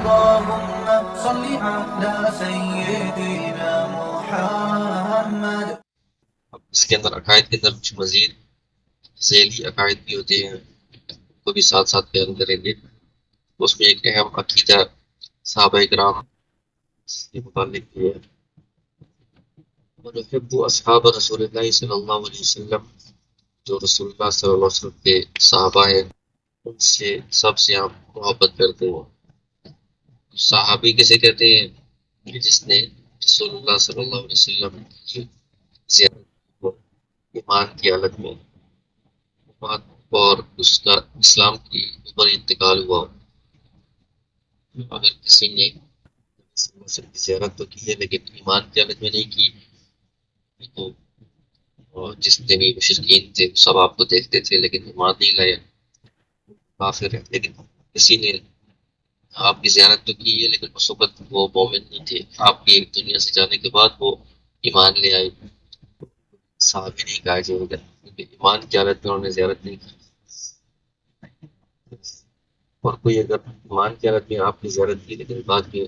اللهم صل على سيدنا محمد. اب اس کے اندر عقائد کے اندر کچھ مزید ذیلی عقائد بھی ہوتے ہیں، وہ بھی ساتھ ساتھ بیان کریں گے. اس میں ایک اہم عقیدہ صحابہ کرام کے متعلق یہ ہے، ونحب اصحاب رسول اللہ صلی اللہ علیہ وسلم، جو رسول اللہ صلی اللہ علیہ وسلم کے صحابہ ہیں ان سے سب سے ہم محبت کرتے ہیں. صحابی کسے کہتے ہیں؟ کہ جس نے رسول اللہ صلی اللہ علیہ وسلم کی زیارت کو ایمان کی حالت میں وفات اور اس کا اسلام کی اوپر انتقال ہوا. اگر کسی نے صلی اللہ علیہ وسلم کی زیارت تو کی ہے لیکن ایمان کی حالت میں نہیں کی تو اور جتنے بھی مشرکین تھے سب آپ کو دیکھتے تھے لیکن ایمان نہیں لائے، کافر ہے. لیکن کسی نے آپ کی زیارت تو کی ہے لیکن اس وقت وہ مومن نہیں تھے، آپ کی ایک دنیا سے جانے کے بعد وہ ایمان لے آئے، صحابی نہیں کہا جائے گا کیونکہ ایمان کی حالت میں انہوں نے زیارت نہیں کی. اور کوئی اگر ایمان کی حالت میں آپ کی زیارت کی لیکن بعد میں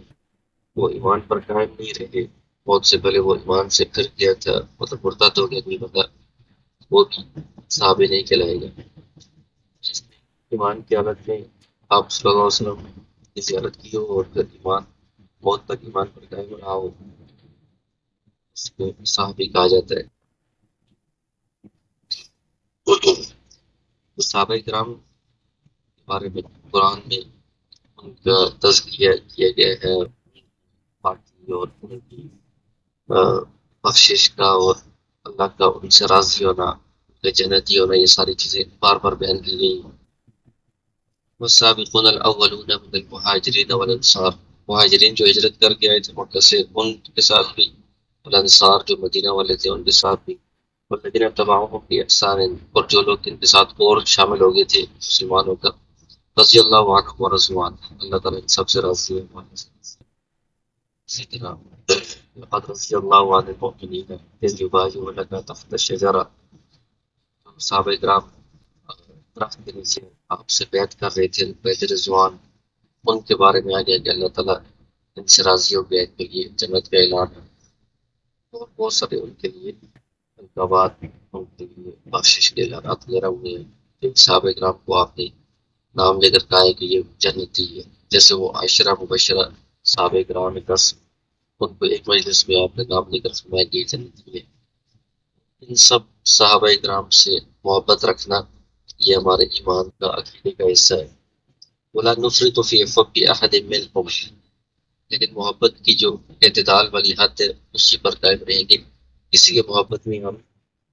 وہ ایمان پر قائم نہیں رہے، بہت سے پہلے وہ ایمان سے پھر گیا تھا، مطلب مرتد ہو گیا نہیں پتا، وہ بھی صحابی نہیں کہلائے گا. جس نے ایمان کی حالت میں آپ صلی اللہ علیہ وسلم کی زیارت کی ہو اور پھر ایمان موت تک ایمان پر قائم رہا ہو، اس کو صحابی کہا جاتا ہے. تو صحابہ کرام کے بارے میں قرآن میں ان کا تذکیہ کیا گیا ہے، پاکی اور ان کی بخشش کا اور اللہ کا ان سے راضی ہونا، ان کا جنتی ہونا، یہ ساری چیزیں بار بار بیان کی گئی ہیں. والسابقون الاولون من المہاجرین والانصار، مہاجرین جو ہجرت کر کے آئے تھے مکہ سے ان کے ساتھ بھی، والانصار جو مدینہ والے تھے ان کے ساتھ بھی، والذین اتبعوهم بإحسان، اور جو لوگ ان کے ساتھ اور شامل ہو گئے تھے مسلمان ہو کر، رضی اللہ عنہم ورضوا عنہ، اللہ تعالیٰ ان سب سے راضی ہے. اسی طرح لقد رضی اللہ عن المؤمنین اذ یبایعونک تحت الشجرہ، صحابہ کرام درخت کے نیچے آپ سے بیعت کر رہے تھے بیعت رضوان، ان کے بارے میں آ گیا کہ اللہ تعالیٰ ان سے راضی ہو گیا کے لیے جنت کا اعلان ہے، اور بہت سارے ان کے لیے القابات، ان کے لیے بخشش کے اعلانات وغیرہ ہوئے ہیں. جن صحابہ کرام کو آپ نے نام لے کر کہا ہے کہ یہ جنتی ہے، جیسے وہ عشرہ مبشرہ صحابہ کرام میں 10 ان کو ایک مجلس میں آپ نے نام لے کر فرمایا کہ یہ جنتی ہے. ان سب صحابہ کرام سے محبت رکھنا یہ ہمارے ایمان کا عقیدے کا حصہ ہے. وَلَا نُفْرِطُ فِي حُبِّ أَحَدٍ مِّنْهُمْ، لیکن محبت کی جو اعتدال والی حد ہے اسی پر قائم رہیں گے. کسی کے محبت میں ہم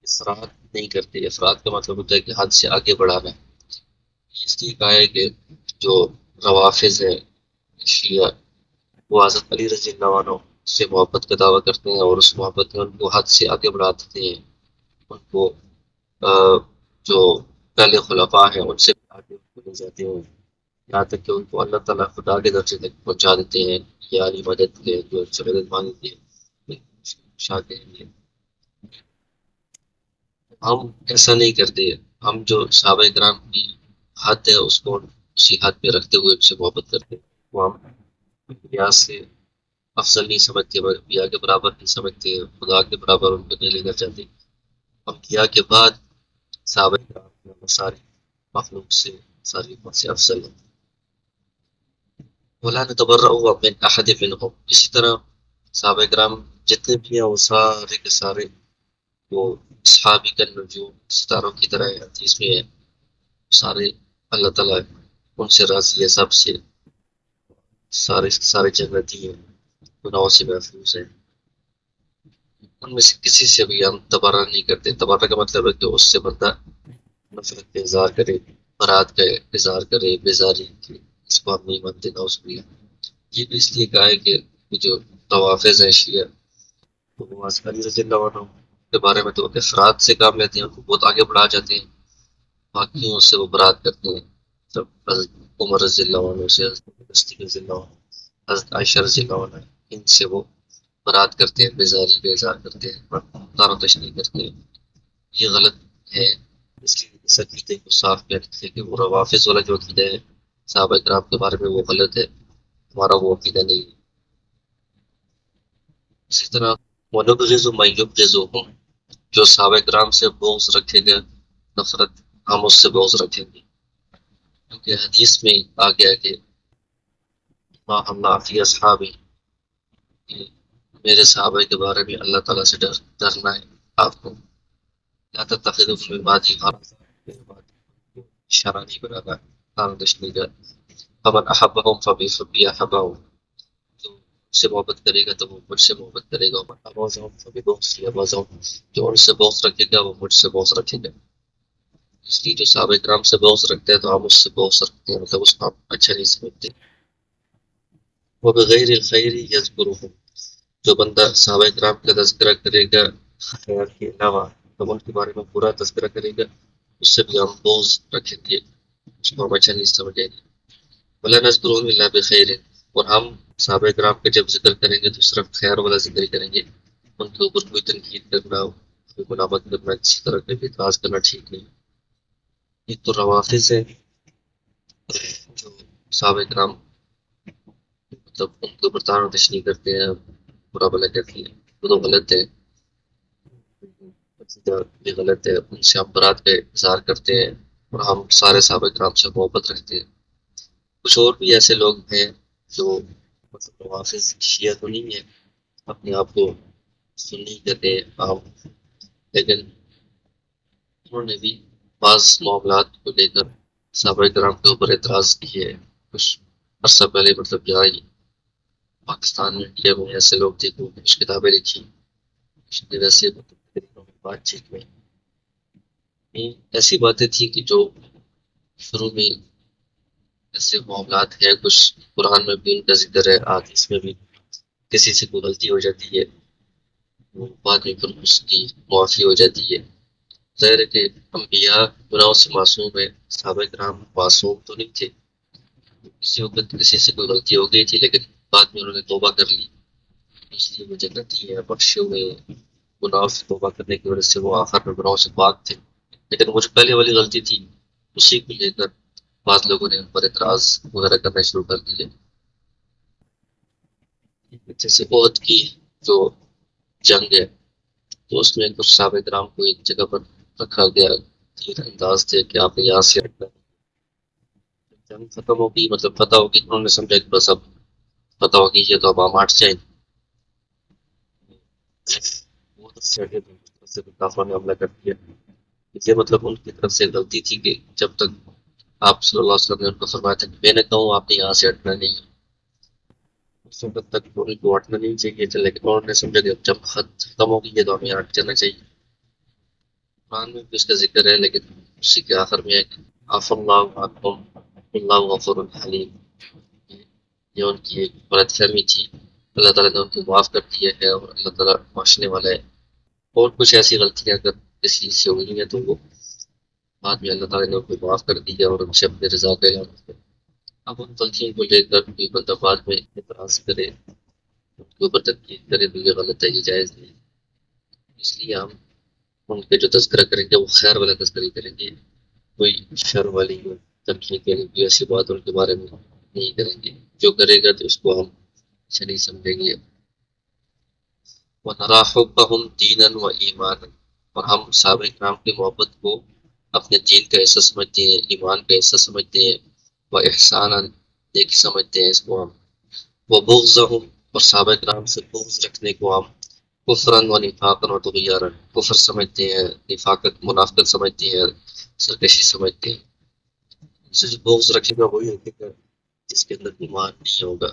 افراط نہیں کرتے. افراط کا مطلب ہوتا ہے کہ حد سے آگے بڑھانا. اس لیے کہا ہے کہ جو روافظ ہیں شیعہ، وہ حضرت علی رضی اللہ عنہ سے محبت کا دعویٰ کرتے ہیں اور اس محبت میں ان کو حد سے آگے بڑھا دیتے ہیں. ان کو جو پہلے خلفاء ہیں ان سے آگے لے جاتے ہیں، یہاں تک کہ ان کو اللہ تعالیٰ خدا کے درجے تک پہنچا دیتے ہیں. یاری مدد کے جو مدد مانگتے ہیں شاہ کے لیے. ہم ایسا نہیں کرتے. ہم جو صحابہ کرام کی حد ہے اس کو اسی حد پہ رکھتے ہوئے ان سے محبت کرتے ہیں. وہ ہم انبیاء سے افضل نہیں سمجھتے، انبیاء کے برابر نہیں سمجھتے، خدا کے برابر ان کو نہیں لے کر جاتے. انبیاء کے بعد صحابہ کرام ساری مخلوق سے ساری امت سے افضل ہے. وَلَا نَتَبَرَّأُ مِنْ أَحَدٍ مِّنْهُمْ، اسی طرح صحابہ کرام جتنے بھی ہیں وہ سارے کے سارے وہ صحابی کا نجوم ستاروں کی طرح ہے. حدیث میں ہے سارے اللہ تعالیٰ ان سے راضی ہے، سب سے سارے سارے جنتی ہیں، گناہوں سے محفوظ ہیں. ان میں سے کسی سے بھی ہم تبرہ نہیں کرتے. تبرہ کا مطلب ہے کہ اس سے بندہ نفرت کا اظہار کرے، برات کا اظہار کرے، بیزاری کی، اس کو ہم نہیں مانتے. نہ اس بھی یہ بھی اس لیے کہا ہے کہ جو روافظ ہیں شیعہ، تو وہ حضرت علی رضی اللہ عنہ کے بارے میں تو افراد سے کام لیتے ہیں، ان کو بہت آگے بڑھا جاتے ہیں، باقیوں سے وہ برات کرتے ہیں. جب حضرت عمر رضی اللہ عنہ سے، حضرت صدیق رضی اللہ عنہ، حضرت عائشہ رضی اللہ عنہ، ان سے وہ برات کرتے ہیں، بیزاری کا اظہار کرتے ہیں، تارتش نہیں کرتے ہیں. یہ غلط ہے. اس لیے اس عقیدے کو صاف کہتے ہیں کہ وہ روافظ والا جو عقیدہ ہے صحابہ کرام کے بارے میں وہ غلط ہے. ہمارا وہ عقیدہ نہیں ہے۔ اسی طرح وَنُبْغِضُ مَن يُبْغِضُهُم، جو صحابہ کرام سے بغض رکھے گا، نفرت، ہم اس سے بغض رکھیں گے، کیونکہ حدیث میں آ گیا کہ ما اللہ فی اصحابی، کہ میرے صحابہ کے بارے میں اللہ تعالیٰ سے ڈرنا ہے آپ کو، لا تتخذوا فی عبادی غرضا، میرے بعد اشارہ نہیں بنانا، کام دشمنی کا، فمن احبهم فبی احبهم، جو مجھ سے محبت کرے گا تو وہ مجھ سے محبت کرے گا، ومن ابغضهم فبغضی ابغضهم، جو ان سے بغض رکھے گا وہ مجھ سے بغض رکھے گا۔ اس لیے جو صحابہ کرام سے بغض رکھتے ہیں تو ہم اس سے بغض رکھتے ہیں، مطلب اس کو ہم اچھا نہیں سمجھتے۔ وہ بغیر الخیر یذکرهم، جو بندہ صحابہ کرام کا تذکرہ کرے گا خیر کے علاوہ، تو ان کے بارے میں برا تذکرہ کرے گا، اس سے بھی ہم بغض رکھیں گے، اس کو ہم اچھا نہیں سمجھیں گے۔ ولا نذکرهم الا بخیر، اور ہم صحابہ کرام کا جب ذکر کریں گے تو صرف خیر والا ذکر ہی کریں گے، ان کے اوپر کوئی تنقید کرنا، کوئی ملامت کرنا، کسی طرح کا بھی اعتراض کرنا ٹھیک نہیں۔ ایک تو روافض ہے جو صحابہ کرام مطلب ان کے اوپر طعن و تشنیع کرتے ہیں، برا بھلا کہتے ہیں، وہ تو غلط ہے، عقیدہ بھی غلط ہے، ان سے ہم برات کا اظہار کرتے ہیں، اور ہم سارے صحابہ کرام سے محبت رکھتے ہیں۔ کچھ اور بھی ایسے لوگ ہیں جو مطلب روافض شیعہ تو نہیں ہے، اپنے آپ کو سنی کہتے ہیں عام، لیکن انہوں نے بھی بعض معاملات کو لے کر صحابہ کرام کے اوپر اعتراض کیے ہیں۔ کچھ عرصہ پہلے مطلب یہاں ہی پاکستان میں انڈیا میں ایسے لوگ تھے جو کچھ کتابیں لکھی، کچھ نے ویسے مطلب تقریروں میں بات چیت میں ایسی باتیں تھیں کہ جو شروع میں ایسے معاملات ہیں، کچھ قرآن میں بھی ان کا ذکر ہے، حدیث میں بھی کسی سے کوئی غلطی ہو جاتی ہے وہ بعد میں پھر اس کی معافی ہو جاتی ہے۔ ظاہر ہے کہ انبیاء گناہوں سے معصوم ہے، صحابہ کرام معصوم تو نہیں تھے، کسی وقت کسی سے کوئی غلطی ہو گئی تھی لیکن بعد میں انہوں نے توبہ کر لی، اس لیے وہ جنتی ہیں، بخشے ہوئے ہیں، گناہوں سے توبہ کرنے کی وجہ سے وہ آخر میں گناہوں سے پاک تھے۔ لیکن وہ جو پہلے والی غلطی تھی اسی کو لے کر بعض لوگوں نے ان پر اعتراض وغیرہ کرنا شروع کر دیے، جیسے عہد کی جو جنگ ہے تو اس میں کچھ صحابہ کرام کو ایک جگہ پر رکھا گیا، تیر انداز تھے کہ آپ نے یہاں سے ہٹنا، جنگ ختم ہوگی مطلب فتح ہوگی، انہوں نے سمجھا کہ بس اب فتح ہوگی یہ تو اب ہم ہٹ جائیں، وہ تو سے ہٹے تو اس طرف سے کافروں نے حملہ کر دیا۔ یہ مطلب ان کی طرف سے غلطی تھی کہ جب تک آپ صلی اللہ علیہ وسلم نے ان کو فرمایا تھا کہ میں نے کہوں آپ نے یہاں سے ہٹنا نہیں، اس وقت تک ان کو ہٹنا نہیں چاہیے تھا، لیکن انہوں نے سمجھا کہ جب ختم ہوگی یہ تو ہمیں ہٹ جانا چاہیے۔ قرآن میں بھی اس کا ذکر ہے لیکن اسی کے آخر میں ہے کہ عفا اللہ عنکم اللہ غفور حلیم، یہ ان کی ایک غلط فہمی تھی، اللہ تعالیٰ نے ان کو معاف کر دیا ہے اور اللہ تعالیٰ بخشنے والا ہے۔ اور کچھ ایسی غلطیاں اگر کسی سے ہوئی ہیں تو وہ بعد میں اللہ تعالیٰ نے ان کو معاف کر دیا اور ان سے اپنے رضا کا اعلان کیا۔ اب ان غلطیوں کو لے کر کوئی بندہ بعد میں اعتراض کرے، ان کے اوپر تنقید کرے تو یہ غلط ہے، یہ جائز نہیں، اس لیے ہم ان کے جو تذکرہ کریں گے وہ خیر والا تذکرہ کریں گے، کوئی شر والی تنقید کریں گے، ایسی بات ان کے بارے میں نہیں کریں گے، جو کرے گا تو اس کو ہم اچھا نہیں سمجھیں گے۔ وَنَرَى حُبَّهُمْ دِينًا وَإِيمَانًا، اور ہم صحابہ کرام کی محبت کو اپنے دین کا حصہ سمجھتے ہیں، ایمان کا حصہ سمجھتے ہیں، وَإِحْسَانًا نیکی سمجھتے ہیں اس کو ہم، وَبُغْضَهُمْ اور صحابہ کرام سے بغض رکھنے کو ہم کفراً و نفاقاً و طغیاراً کفر سمجھتے ہیں، نفاقت منافقت سمجھتے ہیں، سرکشی سمجھتے ہیں۔ اس سے جو بغض رکھے گا وہی رکھے گا جس کے اندر ایمان نہیں ہوگا۔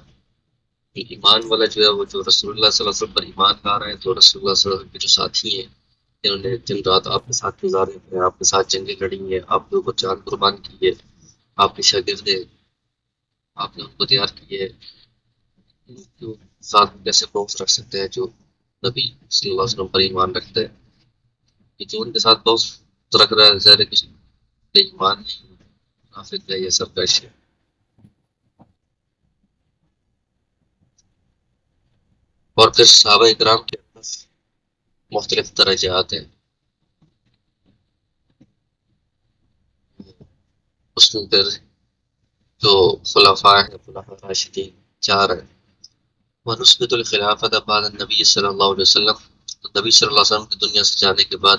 ایمان والا جو ہے وہ جو رسول اللہ صلی اللہ علیہ وسلم پر ایمان لا رہا ہے، تو رسول اللہ صلی اللہ علیہ وسلم کے جو ساتھی ہیں جنہوں نے دن رات آپ کے ساتھ گزارے ہیں، آپ کے ساتھ جنگیں لڑی ہیں، آپ کے اوپر جان قربان کی ہے، آپ کے شاگرد ہیں، آپ نے ان کو تیار کیے ہے، ان کے ساتھ کیسے بغض رکھ سکتے ہیں جو نبی صلی اللہ علیہ وسلم پر ایمان رکھتا ہے؟ کہ جو ان کے ساتھ بغض رکھ رہا ہے ظاہر ہے کہ اس پہ ایمان نہیں، منافق ہے، یہ سب کا ہے۔ اور پھر صحابہ اکرام کے اندر مختلف درجات ہیں، اس میں پھر جو خلفاء ہیں، خلفاء راشدین 4 ہے ونثبت الخلافت بعد النبی صلی اللہ علیہ وسلم، تو نبی صلی اللہ علیہ وسلم کی دنیا سے جانے کے بعد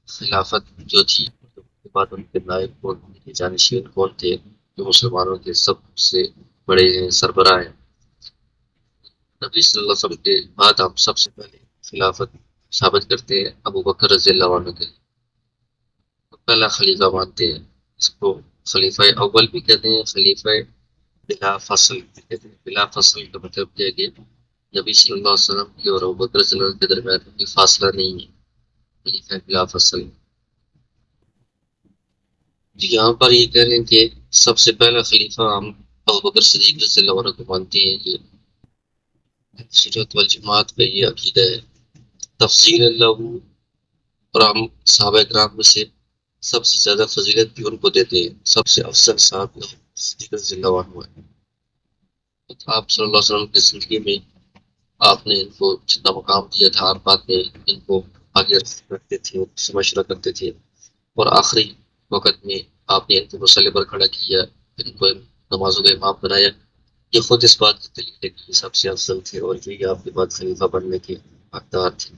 خلافت جو تھی اس کے بعد ان کے نائب کون، ان کے جانشین کون تھے جو مسلمانوں کے سب سے بڑے ہیں، سربراہ ہیں؟ نبی صلی اللہ علیہ وسلم کے بعد ہم سب سے پہلے خلافت ثابت کرتے ہیں ابو بکر رضی اللہ عنہ کے لیے، پہلا خلیفہ مانتے ہیں اس کو، خلیفہ اول بھی کہتے ہیں، خلیفہ بلا فصل بھی کہتے ہیں۔ بلا فصل کا مطلب یہ ہے کہ نبی صلی اللہ علیہ وسلم کی اور ابو بکر صلی اللہ علیہ وسلم کے درمیان کوئی فاصلہ نہیں ہے، خلیفہ بلا فصل۔ یہاں پر یہ کہہ رہے ہیں کہ سب سے پہلا خلیفہ ہم ابو بکر صدیق رضی اللہ عنہ کو مانتے ہیں، یہ سنت والجماعت کا یہ عقیدہ ہے۔ تفصیل اللہ، اور ہم صحابہ کرام میں سے سب سے زیادہ فضیلت بھی ان کو دیتے ہیں، سب سے افضل صحابہ صدیق رضی اللہ عنہ ہے۔ آپ صلی اللہ علیہ وسلم کی زندگی میں آپ نے ان کو جتنا مقام دیا تھا، ہر بات میں ان کو آگے رکھتے تھے، ان سے مشورہ کرتے تھے، اور آخری وقت میں آپ نے ان کو مصلی پر کھڑا کیا، ان کو نمازوں کا امام بنایا۔ یہ خود اس بات کی دلیل ہے کہ یہ سب سے افضل تھے اور یہی آپ کے بعد خلیفہ بننے کے حقدار تھے۔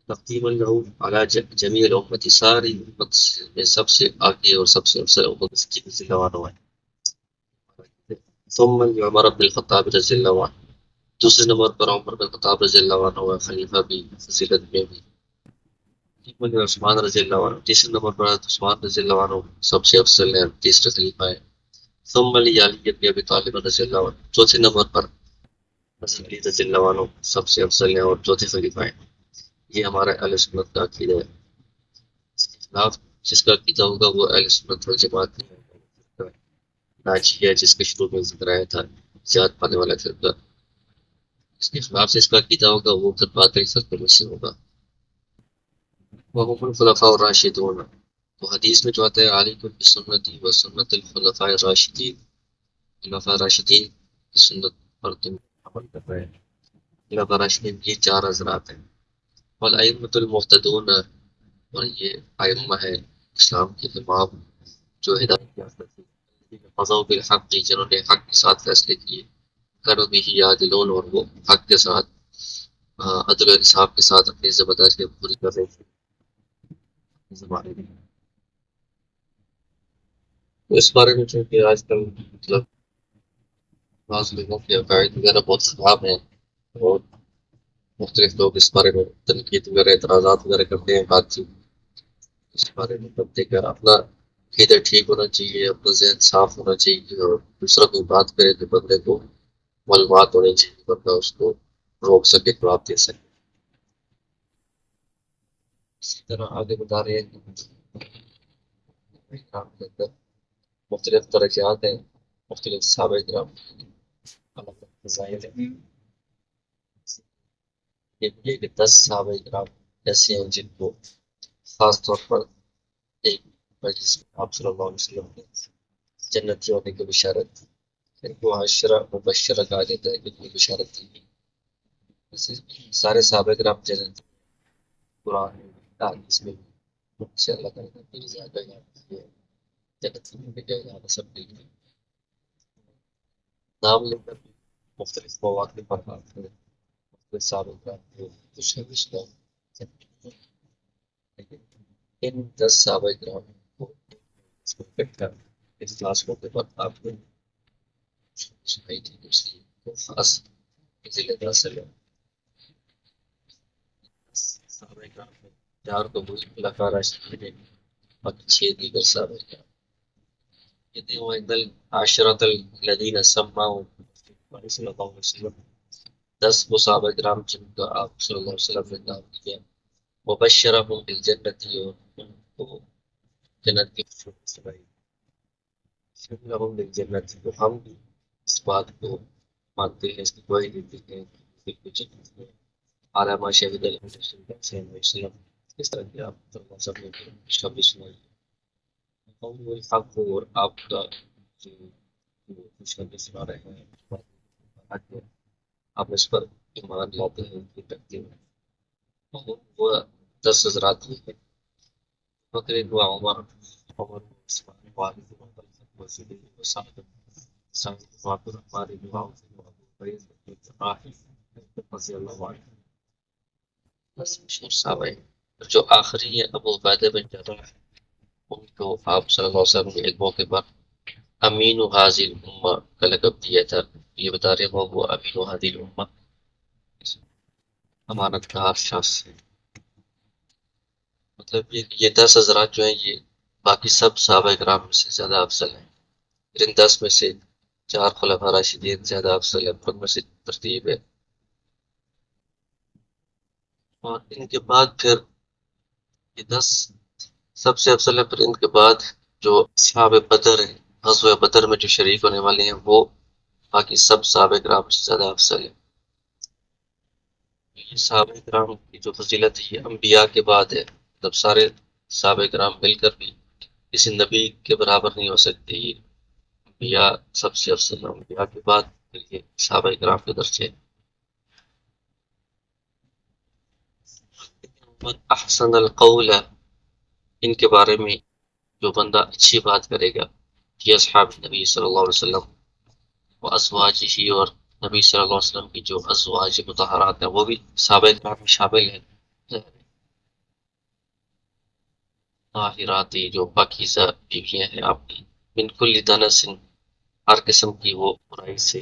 تقدیم له على جمیع الامت، ساری امت میں سب سے آگے اور سب سے افضل ابو بکر صدیق رضی اللہ عنہ ہے۔ ثم عمر بن الخطاب رضی اللہ عنہ، دوسرے نمبر پر عمر بن الخطاب رضی اللہ عنہ ہے، خلیفہ بھی، فضیلت میں بھی۔ ثم عثمان رضی اللہ عنہ، تیسرے نمبر پر عثمان رضی اللہ عنہ سب سے افضل ہے، تیسرے خلیفہ ہے۔ ثم علی بن ابی طالب رضی اللہ عنہ، چوتھے نمبر پر حضرت علی رضی اللہ عنہ سب سے افضل ہے اور چوتھے خلیفہ ہیں۔ یہ ہمارا اہل سنت کا عقیدہ ہے۔ اس کے خلاف جس کا عقیدہ ہوگا وہ اہل سنت والجماعت کا ناجی ہے، جس کا شروع میں ذکر آیا تھا، زیاد پانے والا فرقہ۔ اس کے خلاف سے اس کا عقیدہ ہوگا وہ پھر باطل فرقے میں سے ہوگا۔ وهم الخلفاء الراشدون، تو حدیث میں جو آتا ہے علیکم بسنتی و سنت الخلفاء الراشدین، خلفاء راشدین کی سنت پر تم عمل کر رہے ہیں۔ خلفاء راشدین کی 4 حضرات ہیں، والائمۃ المہتدون، اور یہ ائمہ ہے اسلام کے امام جو ہدایت یافتہ تھے، فضل بالحق، جنہوں نے حق کے ساتھ فیصلے کیے، کرو بھی یعدلون، اور وہ حق کے ساتھ عدل و انصاف کے ساتھ اپنی ذمہ داریاں پوری کر رہے تھے زمانے میں۔ تو اس بارے میں چونکہ آج کل مطلب بعض لوگوں کے عقائد وغیرہ بہت خراب ہیں، اور مختلف لوگ اس بارے میں تنقید وغیرہ، اعتراضات وغیرہ کرتے ہیں، بات چیت اس بارے میں تب دیکھ کر اپنا عقیدہ ٹھیک ہونا چاہیے، اپنا ذہن صاف ہونا چاہیے، اور دوسرا کوئی بات کرے تو بندے کو معلومات ہونی چاہیے، بندہ اس کو روک سکے، جواب دے سکے۔ اسی طرح آگے بتا رہے ہیں کہ اسلام کے اندر مختلف درجات ہیں، مختلف صحابہ کرام الگ الگ فضائل ہیں۔ یہ کہ 10 صحابہ کرام ایسے ہیں جن کو خاص طور پر ایک مجلس میں آپ صلی اللہ علیہ وسلم نے جنتی ہونے کی بشارت، ان کو عشرہ مبشرہ کہا جاتا ہے، ان کی بشارت دی گئی۔ سارے صحابہ کرام جنت، قرآن حدیث میں ان سے اللہ تعالیٰ نے اپنی رضا کا اعلان کیا ہے، جنت میں بھی گئے، یہاں سب کے لیے نام لے کر بھی مختلف مواقع پر بات کریں، مختلف صحابہ کرام کو خوش اسلام، لیکن ان 10 صحابہ کرام کو اس کو اکٹھا اس خاص موقع پر آپ نے سنائی تھی، اس لیے وہ خاص فضیلت حاصل ہے۔ صحابہ کرام میں 4 تو وہی خلفاء راشدین ہیں، اور 6 دیگر صحابہ کرام، کہتے ہیں وَإِنَّ الْعَشْرَةَ الَّذِينَ سَمَّاهُمْ صلی اللہ علیہ وسلم، 10 وہ صحابہ کرام جن کا آپ صلی اللہ علیہ وسلم نے نام لیا، وَبَشَّرَهُم بِالْجَنَّةِ، اور ان کو جنت کی خوشخبری سنائی، شَهِدَهُم بِالْجَنَّةِ، تو ہم بھی اس بات کو مانتے ہیں، اس کی گواہی دیتے ہیں کہ بالکل جنت میں اعلیٰ ما شہد النبی صلی اللہ علیہ وسلم، اس طرح کی آپ صلی اللہ علیہ وسلم نے خوشخبری سنائی، قول الحق، اور آپ کا جو خوشخبری سنا رہے ہیں آپ اس پر ایمان لاتے ہیں، یہ رکھتے ہیں۔ اور وہ 10 حضرات یہ ہیں، بکر و عمر، عمر و عثمان، والد و طلحہ و زبیر و سعد، سعد واقع ہماری دعاؤں سے وہ ابو رضی اللہ عنہ بس مشہور صاحب ہے۔ جو آخری ہے ابو عبیدہ بن جراح، ان کو آپ صلی اللہ علیہ وسلم نے ایک موقع پر امین و حاضر الامہ کا لقب دیا تھا۔ یہ بتا رہے ہو وہ امین و حاضر الامہ امانت کار شخص ہے۔ مطلب یہ 10 حضرات جو ہیں یہ باقی سب صحابہ کرام میں سے زیادہ افضل ہیں۔ پھر ان 10 میں سے 4 خلفاء راشدین زیادہ افضل ہیں، ان میں سے ترتیب ہے۔ اور ان کے بعد پھر یہ 10 سب سے افضل ہے۔ پھر ان کے بعد جو اصحاب بدر ہیں، غزوہ بدر میں جو شریک ہونے والے ہیں، وہ باقی سب صحابہ کرام سے زیادہ افضل ہے۔ یہ صحابہ کرام کی جو فضیلت ہے یہ انبیاء کے بعد ہے، جب سارے صحابہ کرام مل کر بھی کسی نبی کے برابر نہیں ہو سکتے۔ یہ انبیاء سب سے افضل ہیں، انبیاء کے بعد پھر یہ صحابہ کرام کے درجے۔ من احسن القول، ان کے بارے میں جو بندہ اچھی بات کرے گا، یہ اصحاب نبی صلی اللہ علیہ وسلم و ازواجہ، اور نبی صلی اللہ علیہ وسلم کی جو ازواج مطہرات ہیں وہ بھی صحابہ کرام میں شامل ہیں۔ طاہرات، جو پاکیزہ بیویاں ہیں آپ کی، من کل دنس، ہر قسم کی وہ برائی سے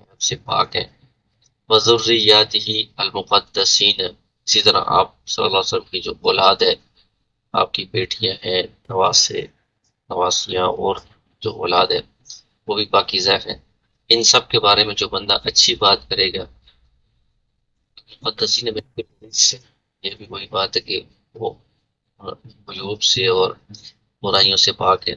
آپ سے پاک ہیں۔ وذریاتہ المقدسین، اسی طرح آپ صلی اللہ علیہ وسلم کی جو اولاد ہے، آپ کی بیٹیاں ہیں، نواسے، نواسیاں، اور جو اولاد ہے وہ بھی پاکیزہ ہیں۔ ان سب کے بارے میں جو بندہ اچھی بات کرے گا، مقدسین میں سے، یہ بھی وہی بات ہے کہ وہ عیوب سے اور برائیوں سے پاک ہے۔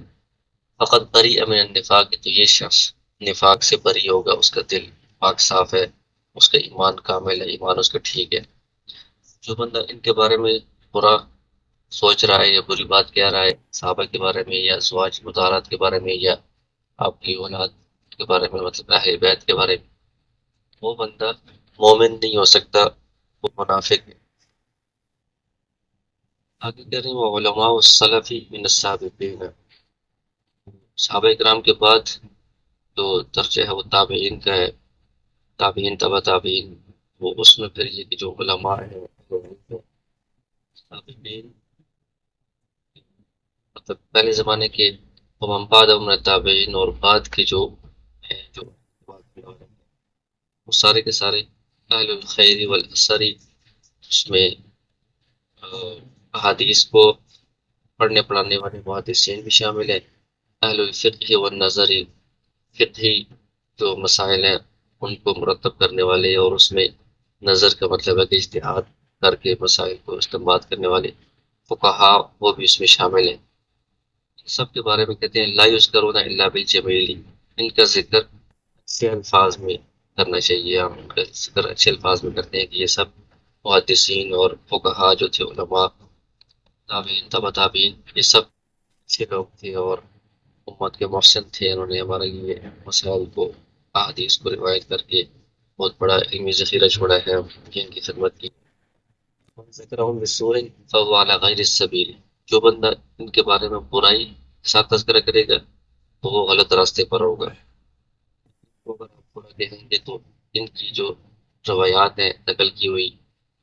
فقط بری من النفاق، تو یہ شخص نفاق سے بری ہوگا، اس کا دل پاک صاف ہے، اس کا ایمان کامل ہے، ایمان اس کا ٹھیک ہے۔ جو بندہ ان کے بارے میں برا سوچ رہا ہے یا بری بات کہہ رہا ہے، صحابہ کے بارے میں یا ازواج مطہرات کے بارے میں یا آپ کی اولاد کے بارے میں، مطلب اہل بیت کے بارے میں، وہ بندہ مومن نہیں ہو سکتا، وہ منافق ہے۔ آگے کہہ رہے ہیں وہ علماء السلف من السابقین، صحابہ کرام کے بعد جو درجہ ہے وہ تابعین کا ہے، تابعین تبع تابعین، وہ اس میں پھر یہ کہ جو علماء ہیں، تابعین مطلب پہلے زمانے کے، ومن بعدهم من التابعین، اور بعد کے جو ہیں، جو وہ سارے کے سارے اہل الخیر والاثر، اس میں احادیث کو پڑھنے پڑھانے والے محدثین بھی شامل ہیں۔ اہل الفقہ والنظر، فقہی جو مسائل ہیں ان کو مرتب کرنے والے، اور اس میں نظر کا مطلب ہے کہ اجتہاد کر کے مسائل کو استنباط کرنے والے فقہا، وہ بھی اس میں شامل ہیں۔ سب کے بارے میں کہتے ہیں لا یذکرون الا بالجمیل، ان کا ذکر اچھے الفاظ میں کرنا چاہیے، ہم ان کا ذکر اچھے الفاظ میں کرتے ہیں کہ یہ سب محدثین اور فقہا جو تھے، علماء، تابعین تبع تابعین، یہ سب اچھے لوگ تھے اور امت کے محسن تھے۔ انہوں نے ہمارے لیے مسائل کو، احادیث کو روایت کر کے بہت بڑا علمی ذخیرہ چھوڑا ہے، ہم کی ان کی خدمت کی۔ ذکرہم بالسوء فہو علی غیر السبیل، جو بندہ ان کے بارے میں برائی کے ساتھ تذکرہ کرے گا تو وہ غلط راستے پر ہوگا۔ وہ اگر آپ برا کہیں گے تو ان کی جو روایات ہیں نقل کی ہوئی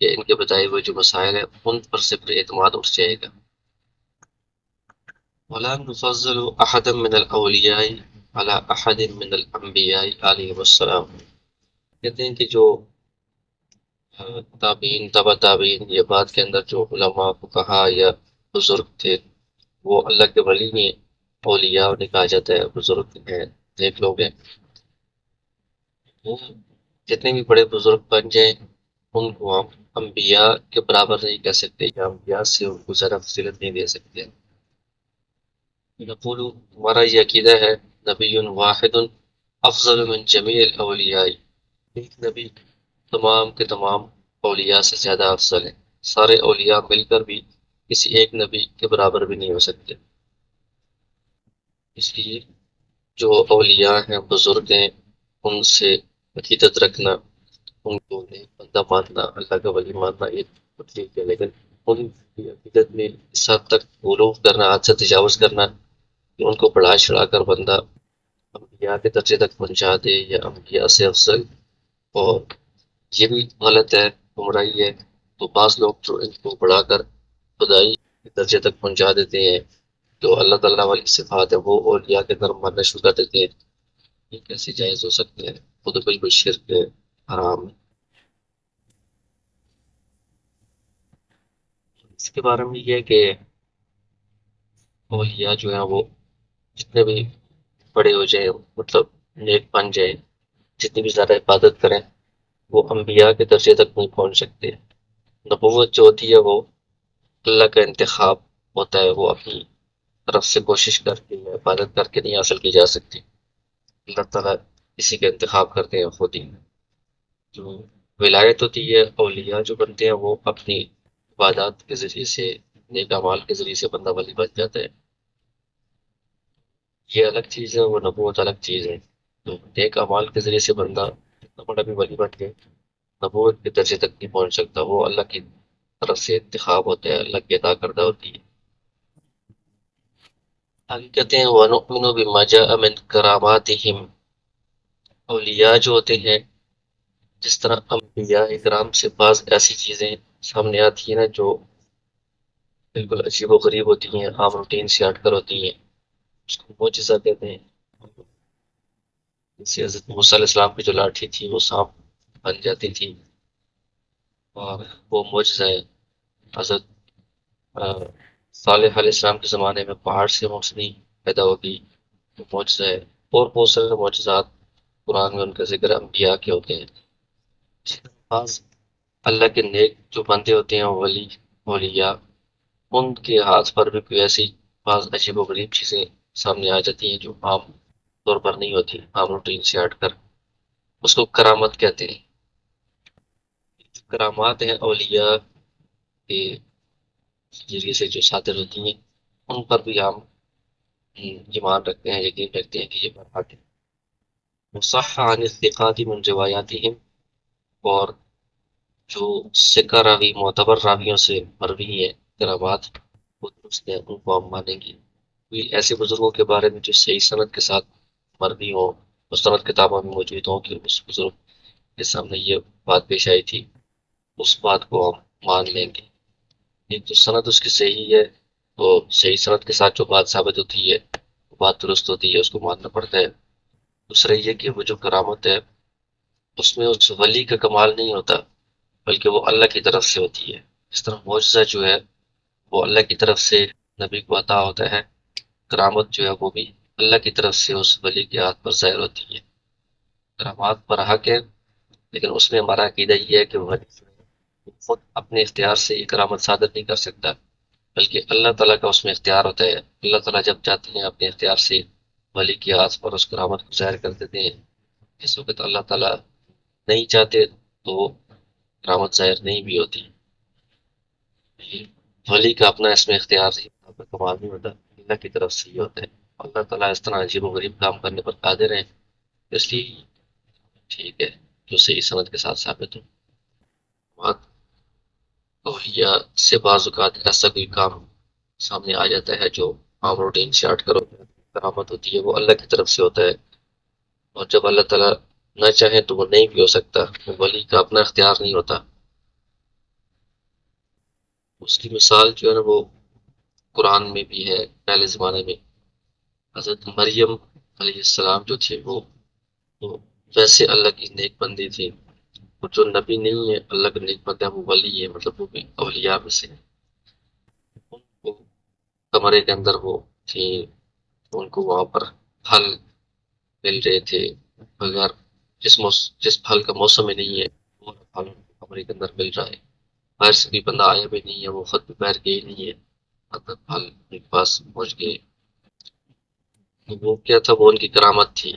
یا ان کے بتائے ہوئے جو مسائل ہیں ان پر سے پھر اعتماد اٹھ جائے گا۔ وَلَا نُفَضِّلُ أَحَدًا مِنَ الْأَوْلِيَاءِ عَلَى أَحَدٍ مِنَ الْأَنْبِيَاءِ عَلَيْهِمُ السَّلَامُ، کہتے ہیں کہ جو تابعین تبع تابعین، یہ بات کے اندر جو علماء فقہا یا بزرگ تھے وہ اللہ کے ولی ہیں، اولیاء انہیں کہا جاتا ہے، بزرگ ہیں، نیک لوگ ہیں۔ وہ جتنے بھی بڑے بزرگ بن جائیں ان کو ہم انبیاء کے برابر نہیں کہہ سکتے، یا انبیاء سے ان کو زیادہ فضیلت نہیں دے سکتے۔ نقول، ہمارا یہ عقیدہ ہے، نبی واحد افضل من جمیع الاولیاء، ایک نبی تمام کے تمام اولیاء سے زیادہ افضل ہے، سارے اولیاء مل کر بھی کسی ایک نبی کے برابر بھی نہیں ہو سکتے۔ اس لیے جو اولیاء ہیں، بزرگ ہیں، ان سے عقیدت رکھنا، ان کو نیک بندہ ماننا، اللہ کا ولی ماننا، یہ تو ٹھیک ہے، لیکن ان کی عقیدت میں اس حد تک غلو کرنا، حد سے تجاوز کرنا کہ ان کو بڑھا چڑھا کر بندہ انبیاء کے درجے تک پہنچا دے یا انبیاء سے افضل، اور یہ بھی غلط ہے، گمراہی ہے۔ تو بعض لوگ جو ان کو بڑھا کر خدائی کے درجے تک پہنچا دیتے ہیں، جو اللہ تعالیٰ والی صفات ہے وہ اولیاء کے اندر ماننا شروع کر دیتے ہیں، یہ کیسے جائز ہو سکتے ہیں؟ وہ تو بالکل شرک ہے، حرام ہے۔ اس کے بارے میں یہ ہے کہ اولیاء جو ہیں وہ جتنے بھی بڑے ہو جائیں، مطلب نیک بن جائیں، جتنی بھی زیادہ عبادت کریں، وہ انبیاء کے درجے تک نہیں پہنچ سکتے۔ نبوت جو ہوتی ہے وہ اللہ کا انتخاب ہوتا ہے، وہ اپنی طرف سے کوشش کر کے یا عبادت کر کے نہیں حاصل کی جا سکتی، اللہ تعالیٰ اسی کا انتخاب کرتے ہیں خود ہی۔ جو ولایت ہوتی ہے، اولیاء جو بنتے ہیں وہ اپنی عبادات کے ذریعے سے، نیک اعمال کے ذریعے سے بندہ ولی بن جاتا ہے، یہ الگ چیز ہے، وہ نبوت الگ چیز ہے۔ تو نیک اعمال کے ذریعے سے بندہ اتنا بڑا بھی ولی بن کے نبوت کے درجے تک نہیں پہنچ سکتا، وہ اللہ کی طرف سے انتخاب ہوتا ہے، اللہ کی عطا کردہ ہوتی ہے۔ آگے کہتے ہیں وَنُؤْمِنُ بِمَا جَاءَ مِنْ كَرَامَاتِهِمْ، اولیاء جو ہوتے ہیں، جس طرح انبیاء اکرام سے بعض ایسی چیزیں سامنے آتی ہیں نا جو بالکل عجیب و غریب ہوتی ہیں، عام روٹین سے ہٹ کر ہوتی ہیں، اس کو معجزہ کہتے ہیں۔ جیسے حضرت موسیٰ علیہ السلام کی جو لاٹھی تھی وہ سانپ بن جاتی تھی، اور وہ معجزہ ہے۔ حضرت آ، صالح علیہ السلام کے زمانے میں پہاڑ سے روشنی پیدا ہوگی، وہ معجزہ ہے۔ اور بہت سارے معجزات قرآن میں ان کا ذکر انبیاء کے ہوتے ہیں۔ اسی طرح بعض اللہ کے نیک جو بندے ہوتے ہیں، ولی اولیاء، ان کے ہاتھ پر بھی کوئی ایسی بعض عجیب و غریب چیزیں سامنے آ جاتی ہیں جو عام طور پر نہیں ہوتی، عام روٹین سے ہٹ کر، اس کو کرامت کہتے ہیں۔ کرامات ہیں اولیاء کے ذریعے سے جو صادر ہوتی ہیں، ان پر بھی ہم ایمان رکھتے ہیں، یقین رکھتے ہیں کہ یہ برحق ہے۔ مصح عن الثقات من روایاتهم، اور جو ثقہ راوی معتبر راویوں سے مروی ہے کرامات، وہ درست ہے، ان کو ہم مانیں گے۔ کوئی ایسے بزرگوں کے بارے میں جو صحیح سند کے ساتھ مروی ہوں، مستند کتابوں میں موجود ہوں کہ اس بزرگ کے سامنے یہ بات پیش آئی تھی، اس بات کو ہم مان لیں گے۔ ایک تو سند اس کی صحیح ہے، تو صحیح سند کے ساتھ جو بات ثابت ہوتی ہے، وہ بات درست ہوتی ہے، اس کو ماننا پڑتا ہے۔ دوسرا یہ کہ وہ جو کرامت ہے، اس میں اس ولی کا کمال نہیں ہوتا، بلکہ وہ اللہ کی طرف سے ہوتی ہے۔ اس طرح معجزہ جو ہے وہ اللہ کی طرف سے نبی کو عطا ہوتا ہے، کرامت جو ہے وہ بھی اللہ کی طرف سے اس ولی کے ہاتھ پر ظاہر ہوتی ہے۔ کرامات پر حق ہے، لیکن اس میں ہمارا عقیدہ یہ ہے کہ ولی جو ہے وہ خود اپنے اختیار سے یہ کرامت صادر نہیں کر سکتا، بلکہ اللہ تعالیٰ کا اس میں اختیار ہوتا ہے۔ اللہ تعالیٰ جب چاہتے ہیں اپنے اختیار سے ولی کے ہاتھ پر اس کرامت کو ظاہر کر دیتے ہیں، اس وقت اللہ تعالیٰ نہیں چاہتے تو کرامت ظاہر نہیں بھی ہوتی۔ ولی کا اپنا اس میں اختیار نہیں ہوتا، اپنا کمال نہیں ہوتا، اللہ کی طرف سے ہی ہوتا ہے۔ اللہ تعالیٰ اس طرح عجیب و غریب کام کرنے پر قادر ہیں، اس لیے ٹھیک ہے جو صحیح سند کے ساتھ ثابت ہو۔ بات اولیاء سے بعض اوقات ایسا کوئی کام سامنے آ جاتا ہے جو عام روٹین سے ہٹ کر ہوتا ہے، کرامت ہوتی ہے، وہ اللہ کی طرف سے ہوتا ہے، اور جب اللہ تعالیٰ نہ چاہے تو وہ نہیں بھی ہو سکتا، وہ ولی کا اپنا اختیار نہیں ہوتا۔ اس کی مثال جو ہے نا وہ قرآن میں بھی ہے۔ پہلے زمانے میں حضرت مریم علیہ السلام جو تھے وہ ویسے اللہ کی نیک بندی تھی، وہ جو نبی نہیں ہے اللہ کا نیک بندہ، وہ ولی ہے، مطلب وہ بھی اولیاء میں سے ہیں۔ ان کو کمرے کے اندر وہ تھی، ان کو وہاں پر پھل مل رہے تھے، اگر جس پھل کا موسم میں نہیں ہے وہ پھل ان کو کمرے کے اندر مل رہا ہے، باہر سے بھی بندہ آیا بھی نہیں ہے، وہ خود بھی باہر گئے نہیں ہے، اندر پھل ان کے پاس پہنچ گئے۔ تو وہ کیا تھا، وہ ان کی کرامت تھی،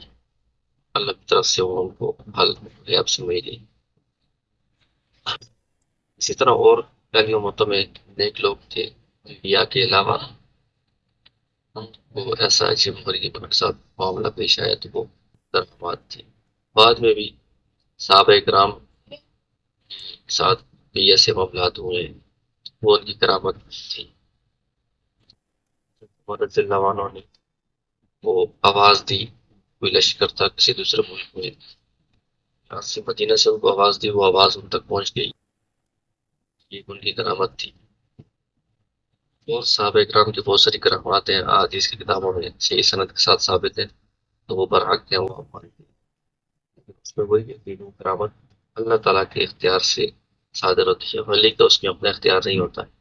اللہ کی طرف سے وہ ان کو پھل غیب سے ملی۔ اسی طرح اور پہلی امتوں میں نیک لوگ تھے، انبیاء کے علاوہ، ان کو ایسا عجیب غریب ان کے ساتھ معاملہ پیش آیا تو وہ کرامات تھی۔ بعد میں بھی صحابہ اکرام کے ساتھ بھی ایسے معاملات ہوئے، وہ ان کی کرامت تھی۔ عمر رضی اللہ عنہ نے وہ آواز دی کوئی لشکر تھا کسی دوسرے ملک میں، یہاں سے مدینہ سے ان کو آواز دی، وہ آواز ان تک پہنچ گئی، یہ ان کی کرامت تھی۔ اور صحابہ اکرام کی بہت ساری کرامات ہیں، حدیث کی کتابوں میں صحیح سند کے ساتھ ثابت ہیں، تو وہ برحق ہیں، وہ ہم مانتے ہیں۔ لیکن اس میں وہی ہے کہ وہ کرامت اللہ تعالیٰ کے اختیار سے صادر ہوتی ہے، ولی تو اس میں اپنا اختیار نہیں ہوتا ہے۔